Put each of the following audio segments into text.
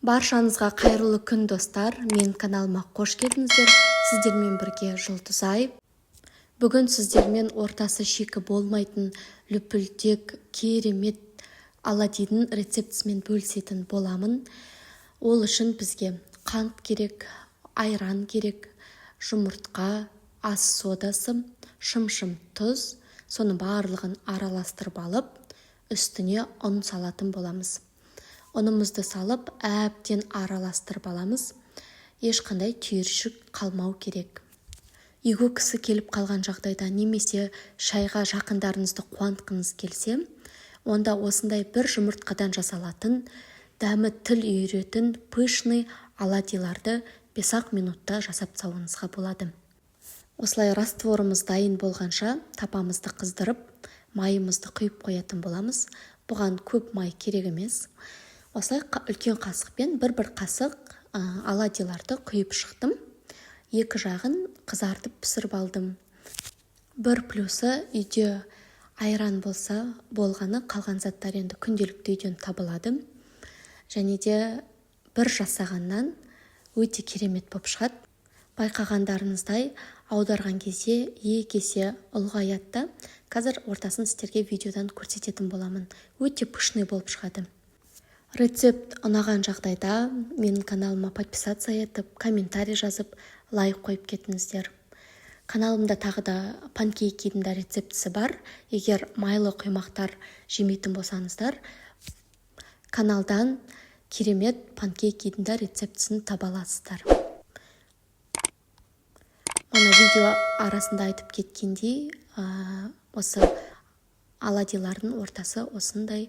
Баршаңызға қайырлы күн достар, мен каналыма қош келдіңіздер. Сіздермен бірге Жұлдызай. Бүгін сіздермен ортасы шикі болмайтын лүпілдек керемет оладьидің рецептісімен бөлісетін боламын. Ол үшін бізге қант керек, айран керек, жұмыртқа, ас содасы, шым-шым тұз, соны барлығын араластырып алып, үстіне ұн салатын боламыз. Ұнымызды салып, әбден араластырып аламыз. Ешқандай түйіршік қалмау керек. Үйге кісі келіп қалған жағдайда немесе шайға жақындарыңызды қуантқыңыз келсе, онда осындай бір жұмыртқадан жасалатын, дәмі тіл үйіретін пышный оладьиларды 5-ақ минутта жасап тастауыңызға болады. Осылай растворымыз дайын болғанша тапамызды қыздырып, майымызды құйып қоятын боламыз. Бұған көп май керек емес. Осылай үлкен қасықпен бір қасық оладьиларды құйып шықтым. Екі жағын қызартып пісіріп алдым. Бір плюсы үйде айран болса болғаны, қалған заттар енді күнделікті үйден табылады. Және де бір жасағаннан өте керемет болып шығады. Байқағандарыңыздай аударған кезде есе ұлғаяды. Қазір ортасын сіздерге видеодан көрсететін боламын. Өте пышный болып шығады. Рецепт ұнаған жағдайда менің каналыма подписаться етіп, комментарий жазып, лайк қойып кетіңіздер. Каналымда тағы да панкейкидің да рецептісі бар. Егер майлы құймақтар жемейтін болсаңыздар, каналдан керемет панкейкидің да рецептісін таба аласыздар. Мана видео арасында айтып кеткендей, осы оладьилардың ортасы осындай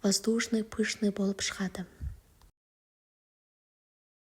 воздушный, пышный болып шығады.